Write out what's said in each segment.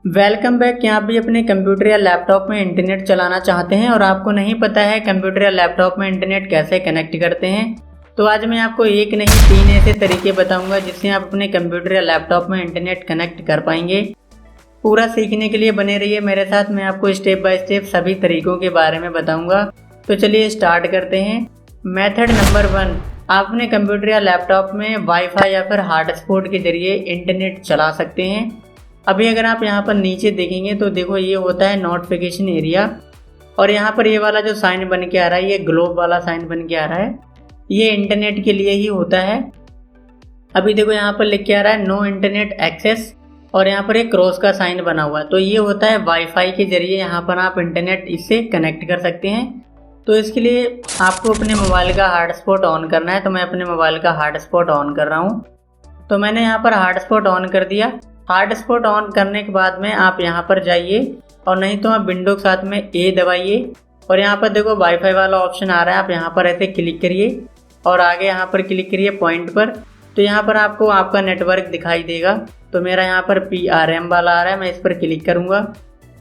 Welcome back. क्या आप भी अपने कंप्यूटर या लैपटॉप में इंटरनेट चलाना चाहते हैं और आपको नहीं पता है कंप्यूटर या लैपटॉप में इंटरनेट कैसे कनेक्ट करते हैं? तो आज मैं आपको एक नहीं 3 ऐसे तरीके बताऊंगा जिससे आप अपने कंप्यूटर या लैपटॉप में इंटरनेट कनेक्ट कर पाएंगे। पूरा सीखने के लिए बने रहिए मेरे साथ। मैं आपको स्टेप बाय स्टेप सभी तरीकों के बारे में बताऊंगा। तो चलिए स्टार्ट करते हैं। मेथड नंबर 1, आप अपने कंप्यूटर या लैपटॉप में वाईफाई या फिर हॉटस्पॉट के जरिए इंटरनेट चला सकते हैं। अभी अगर आप यहाँ पर नीचे देखेंगे तो देखो ये होता है नोटिफिकेशन एरिया, और यहाँ पर ये वाला जो साइन बन के आ रहा है, ये ग्लोब वाला साइन बन के आ रहा है, ये इंटरनेट के लिए ही होता है। अभी देखो यहाँ पर लिख के आ रहा है नो इंटरनेट एक्सेस, और यहाँ पर एक क्रॉस का साइन बना हुआ है, तो ये होता है वाईफाई के जरिए यहाँ पर आप इंटरनेट इससे कनेक्ट कर सकते हैं। तो इसके लिए आपको अपने मोबाइल का हॉटस्पॉट ऑन करना है। तो मैं अपने मोबाइल का हॉटस्पॉट ऑन कर रहा हूँ। तो मैंने यहाँ पर हॉटस्पॉट ऑन कर दिया। हॉटस्पॉट ऑन करने के बाद में आप यहाँ पर जाइए, और नहीं तो आप विंडो के साथ में ए दबाइए, और यहाँ पर देखो वाईफाई वाला ऑप्शन आ रहा है, आप यहाँ पर ऐसे क्लिक करिए और आगे यहाँ पर क्लिक करिए पॉइंट पर। तो यहाँ पर आपको आपका नेटवर्क दिखाई देगा। तो मेरा यहाँ पर PRM वाला आ रहा है, मैं इस पर क्लिक करूँगा।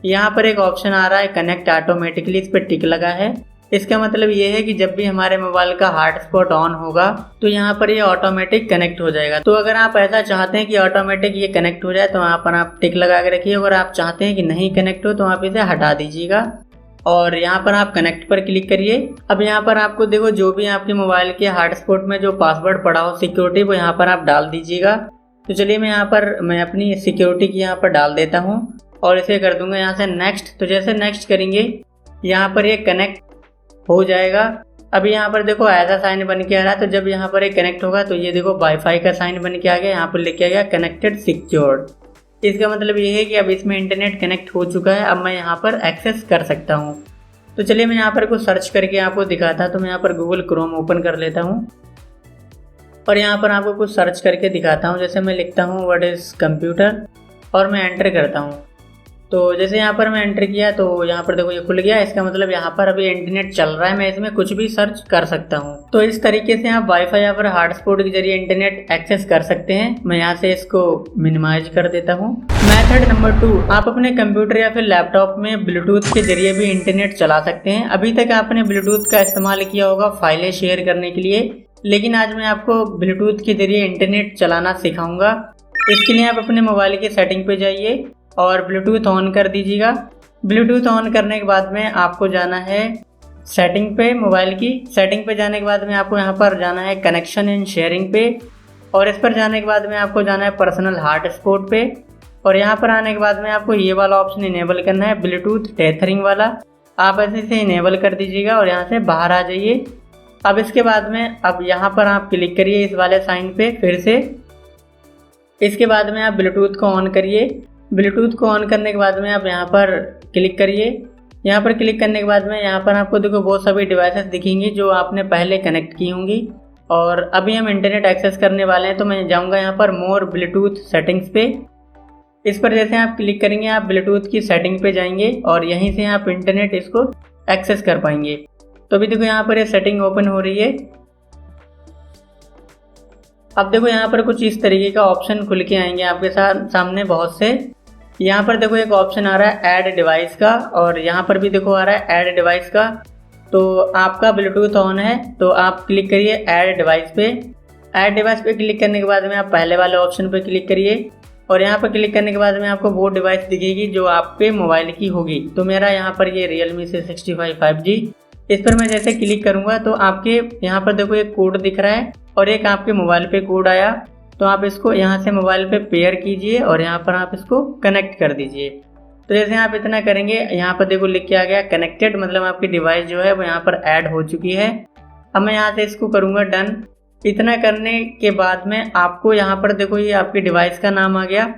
यहाँ पर एक ऑप्शन आ रहा है कनेक्ट ऑटोमेटिकली, इस पर टिक लगा है। इसका मतलब ये है कि जब भी हमारे मोबाइल का हॉटस्पॉट ऑन होगा तो यहाँ पर ये ऑटोमेटिक कनेक्ट हो जाएगा। तो अगर आप ऐसा चाहते हैं कि ऑटोमेटिक ये कनेक्ट हो जाए तो वहाँ पर आप टिक लगा के रखिए। अगर आप चाहते हैं कि नहीं कनेक्ट हो तो आप इसे हटा दीजिएगा और यहाँ पर आप कनेक्ट पर क्लिक करिए। अब यहाँ पर आपको देखो जो भी आपके मोबाइल के हॉटस्पॉट में जो पासवर्ड पड़ा हो सिक्योरिटी, वो यहाँ पर आप डाल दीजिएगा। तो चलिए मैं अपनी सिक्योरिटी की यहाँ पर डाल देता हूँ और इसे कर दूंगा यहाँ से नेक्स्ट। तो जैसे नेक्स्ट करेंगे यहाँ पर ये कनेक्ट हो जाएगा। अभी यहाँ पर देखो ऐसा साइन बन के आ रहा है, तो जब यहाँ पर एक कनेक्ट होगा तो ये देखो वाईफाई का साइन बन के आ गया, यहाँ पर लिख के आ गया कनेक्टेड सिक्योर्ड। इसका मतलब ये है कि अब इसमें इंटरनेट कनेक्ट हो चुका है, अब मैं यहाँ पर एक्सेस कर सकता हूँ। तो चलिए मैं यहाँ पर कुछ सर्च करके आपको दिखाता हूँ। तो मैं यहाँ पर गूगल क्रोम ओपन कर लेता हूँ और यहाँ पर आपको कुछ सर्च करके दिखाता हूँ। जैसे मैं लिखता हूँ व्हाट इज़ कंप्यूटर और मैं एंटर करता हूँ। तो जैसे यहाँ पर मैं एंटर किया तो यहाँ पर देखो ये खुल गया। इसका मतलब यहाँ पर अभी इंटरनेट चल रहा है, मैं इसमें कुछ भी सर्च कर सकता हूँ। तो इस तरीके से आप वाईफाई या फिर हॉटस्पॉट के जरिए इंटरनेट एक्सेस कर सकते हैं। मैं यहाँ से इसको मिनिमाइज कर देता हूँ। मेथड नंबर 2, आप अपने कंप्यूटर या फिर लैपटॉप में ब्लूटूथ के जरिए भी इंटरनेट चला सकते हैं। अभी तक आपने ब्लूटूथ का इस्तेमाल किया होगा फाइलें शेयर करने के लिए, लेकिन आज मैं आपको ब्लूटूथ के जरिए इंटरनेट चलाना सिखाऊंगा। इसके लिए आप अपने मोबाइल की सेटिंग पे जाइए और ब्लूटूथ ऑन कर दीजिएगा। ब्लूटूथ ऑन करने के बाद में आपको जाना है सेटिंग पे, मोबाइल की सेटिंग पे जाने के बाद में आपको यहाँ पर जाना है कनेक्शन एंड शेयरिंग पे, और इस पर जाने के बाद में आपको जाना है पर्सनल हॉटस्पॉट पे, और यहाँ पर आने के बाद में आपको ये वाला ऑप्शन इनेबल करना है ब्लूटूथ टेथरिंग वाला। आप ऐसे से इनेबल कर दीजिएगा और यहाँ से बाहर आ जाइए। अब इसके बाद में अब यहाँ पर आप क्लिक करिए इस वाले साइन पे फिर से। इसके बाद में आप ब्लूटूथ को ऑन करिए। ब्लूटूथ को ऑन करने के बाद में आप यहाँ पर क्लिक करिए। यहाँ पर क्लिक करने के बाद में यहाँ पर आपको देखो वो सभी डिवाइसेस दिखेंगी जो आपने पहले कनेक्ट की होंगी, और अभी हम इंटरनेट एक्सेस करने वाले हैं। तो मैं जाऊँगा यहाँ पर मोर ब्लूटूथ सेटिंग्स पे। इस पर जैसे आप क्लिक करेंगे आप ब्लूटूथ की सेटिंग पे जाएंगे और यहीं से आप इंटरनेट इसको एक्सेस कर पाएंगे। तो अभी देखो यहाँ पर ये सेटिंग ओपन हो रही है। अब देखो यहाँ पर कुछ इस तरीके का ऑप्शन खुल के आएंगे आपके सामने बहुत से। यहाँ पर देखो एक ऑप्शन आ रहा है ऐड डिवाइस का, और यहाँ पर भी देखो आ रहा है ऐड डिवाइस का। तो आपका ब्लूटूथ ऑन है तो आप क्लिक करिए ऐड डिवाइस पे। ऐड डिवाइस पे क्लिक करने के बाद में आप पहले वाले ऑप्शन पे क्लिक करिए, और यहाँ पर क्लिक करने के बाद में आपको वो डिवाइस दिखेगी जो आपके मोबाइल की होगी। तो मेरा यहाँ पर ये Realme C65 5G, इस पर मैं जैसे क्लिक करूँगा तो आपके यहाँ पर देखो एक कोड दिख रहा है और एक आपके मोबाइल पे कोड आया। तो आप इसको यहाँ से मोबाइल पे पेयर कीजिए और यहाँ पर आप इसको कनेक्ट कर दीजिए। तो जैसे आप इतना करेंगे यहाँ पर देखो लिख के आ गया कनेक्टेड, मतलब आपकी डिवाइस जो है वो यहाँ पर ऐड हो चुकी है। अब मैं यहाँ से इसको करूँगा डन। इतना करने के बाद में आपको यहाँ पर देखो ये आपकी डिवाइस का नाम आ गया।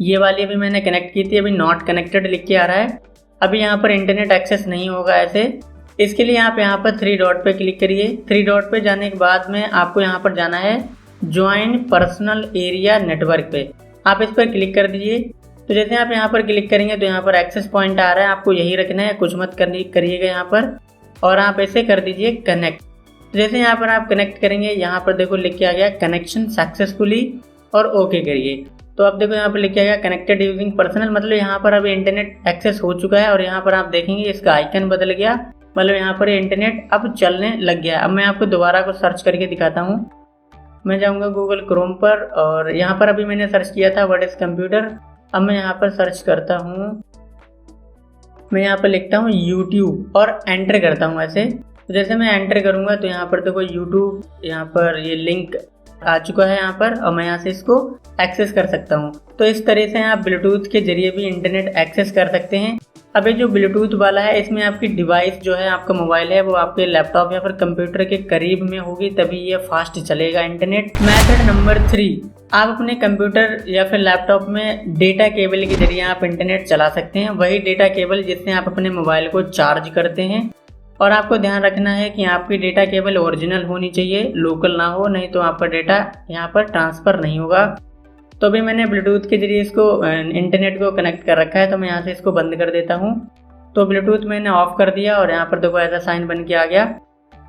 ये वाली अभी मैंने कनेक्ट की थी, अभी नॉट कनेक्टेड लिख के आ रहा है। अभी यहाँ पर इंटरनेट एक्सेस नहीं होगा ऐसे। इसके लिए आप यहाँ पर 3 डॉट पे क्लिक करिए। 3 डॉट पे जाने के बाद में आपको यहाँ पर जाना है ज्वाइन पर्सनल एरिया नेटवर्क पे। आप इस पर क्लिक कर दीजिए। तो जैसे आप यहाँ पर क्लिक करेंगे तो यहाँ पर एक्सेस पॉइंट आ रहा है, आपको यही रखना है, कुछ मत करिएगा यहाँ पर, और आप ऐसे कर दीजिए कनेक्ट। तो जैसे यहाँ पर आप कनेक्ट करेंगे यहाँ पर देखो लिख के आ गया कनेक्शन सक्सेसफुली, और ओके करिए। तो अब देखो यहाँ पर लिखा गया कनेक्टेड यूजिंग पर्सनल, मतलब यहाँ पर अभी इंटरनेट एक्सेस हो चुका है और यहाँ पर आप देखेंगे इसका आइकन बदल गया, मतलब यहाँ पर इंटरनेट अब चलने लग गया। अब मैं आपको दोबारा को सर्च करके दिखाता हूँ। मैं जाऊँगा गूगल क्रोम पर और यहाँ पर अभी मैंने सर्च किया था व्हाट इज़ कंप्यूटर। अब मैं यहाँ पर सर्च करता हूँ, मैं यहाँ पर लिखता हूँ यूट्यूब और एंटर करता हूँ ऐसे। तो जैसे मैं एंटर करूँगा तो यहाँ पर देखो यूट्यूब, यहाँ पर ये लिंक आ चुका है यहाँ पर और मैं यहाँ से इसको एक्सेस कर सकता हूँ। तो इस तरह से आप ब्लूटूथ के जरिए भी इंटरनेट एक्सेस कर सकते हैं। अब ये जो ब्लूटूथ वाला है इसमें आपकी डिवाइस जो है, आपका मोबाइल है, वो आपके लैपटॉप या फिर कंप्यूटर के करीब में होगी, तभी ये फास्ट चलेगा इंटरनेट। मेथड नंबर 3, आप अपने कंप्यूटर या फिर लैपटॉप में डेटा केबल के जरिए आप इंटरनेट चला सकते हैं। वही डेटा केबल जिससे आप अपने मोबाइल को चार्ज करते हैं। और आपको ध्यान रखना है कि आपकी डेटा केबल ओरिजिनल होनी चाहिए, लोकल ना हो, नहीं तो आपका डेटा यहाँ पर ट्रांसफ़र नहीं होगा। तो अभी मैंने ब्लूटूथ के जरिए इसको इंटरनेट को कनेक्ट कर रखा है, तो मैं यहाँ से इसको बंद कर देता हूँ। तो ब्लूटूथ मैंने ऑफ कर दिया और यहाँ पर देखो ऐसा साइन बन के आ गया।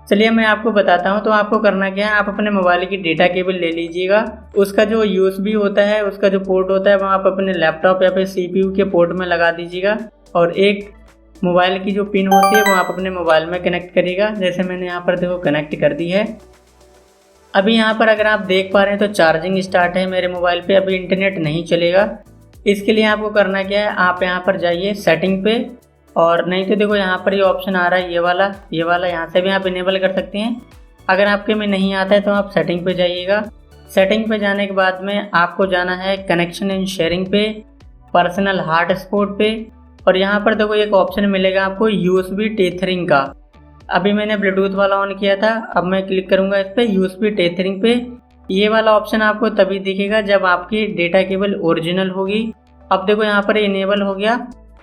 चलिए मैं आपको बताता हूँ। तो आपको करना क्या है, आप अपने मोबाइल की डेटा केबल ले लीजिएगा, उसका जो USB होता है, उसका जो पोर्ट होता है, वो आप अपने लैपटॉप या फिर CPU के पोर्ट में लगा दीजिएगा और एक मोबाइल की जो पिन होती है वो आप अपने मोबाइल में कनेक्ट करिएगा। जैसे मैंने यहाँ पर देखो कनेक्ट कर दी है। अभी यहाँ पर अगर आप देख पा रहे हैं तो चार्जिंग स्टार्ट है मेरे मोबाइल पे, अभी इंटरनेट नहीं चलेगा। इसके लिए आपको करना क्या है, आप यहाँ पर जाइए सेटिंग पे, और नहीं तो देखो यहाँ पर ये ऑप्शन आ रहा है ये वाला यहाँ से भी आप इनेबल कर सकते हैं। अगर आपके में नहीं आता है तो आप सेटिंग पे जाइएगा। सेटिंग पे जाने के बाद में आपको जाना है कनेक्शन एंड शेयरिंग पे, पर्सनल हॉटस्पॉट पे, और यहाँ पर देखो एक ऑप्शन मिलेगा आपको USB टेथरिंग का। अभी मैंने ब्लूटूथ वाला ऑन किया था, अब मैं क्लिक करूँगा इस पर USB टेथरिंग पे। ये वाला ऑप्शन आपको तभी दिखेगा जब आपकी डेटा केबल ओरिजिनल होगी। अब देखो यहाँ पर इनेबल हो गया।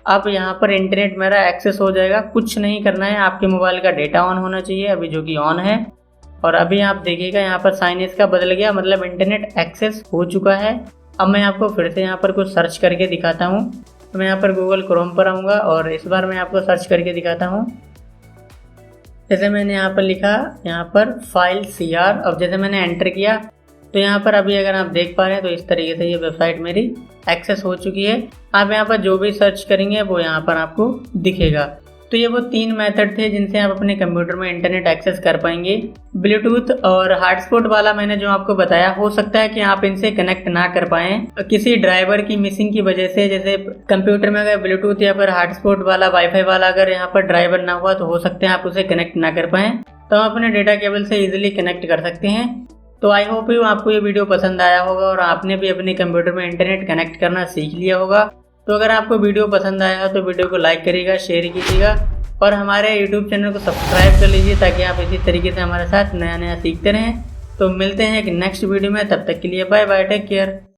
अब यहाँ पर इंटरनेट मेरा एक्सेस हो जाएगा। कुछ नहीं करना है, आपके मोबाइल का डेटा ऑन होना चाहिए, अभी जो कि ऑन है। और अभी आप देखिएगा यहाँ पर साइन इसका बदल गया, मतलब इंटरनेट एक्सेस हो चुका है। अब मैं आपको फिर से यहाँ पर कुछ सर्च करके दिखाता हूँ। तो मैं यहाँ पर गूगल क्रोम पर आऊँगा और इस बार मैं आपको सर्च करके दिखाता हूँ। जैसे मैंने यहाँ पर लिखा, यहाँ पर फाइल CR, अब जैसे मैंने एंटर किया तो यहाँ पर अभी अगर आप देख पा रहे हैं तो इस तरीके से ये वेबसाइट मेरी एक्सेस हो चुकी है। आप यहाँ पर जो भी सर्च करेंगे वो यहाँ पर आपको दिखेगा। तो ये वो 3 मेथड थे जिनसे आप अपने कंप्यूटर में इंटरनेट एक्सेस कर पाएंगे। ब्लूटूथ और हॉटस्पॉट वाला मैंने जो आपको बताया, हो सकता है कि आप इनसे कनेक्ट ना कर पाएँ किसी ड्राइवर की मिसिंग की वजह से। जैसे कंप्यूटर में अगर ब्लूटूथ या फिर हॉटस्पॉट वाला वाईफाई वाला अगर यहाँ पर ड्राइवर ना हुआ तो हो सकता है आप उसे कनेक्ट ना कर पाएँ, तो हम अपने डेटा केबल से ईजिली कनेक्ट कर सकते हैं। तो आई होप आपको ये वीडियो पसंद आया होगा और आपने भी अपने कंप्यूटर में इंटरनेट कनेक्ट करना सीख लिया होगा। तो अगर आपको वीडियो पसंद आया हो तो वीडियो को लाइक करिएगा, शेयर कीजिएगा और हमारे YouTube चैनल को सब्सक्राइब कर लीजिए ताकि आप इसी तरीके से हमारे साथ नया नया सीखते रहें। तो मिलते हैं एक नेक्स्ट वीडियो में, तब तक के लिए बाय बाय, टेक केयर।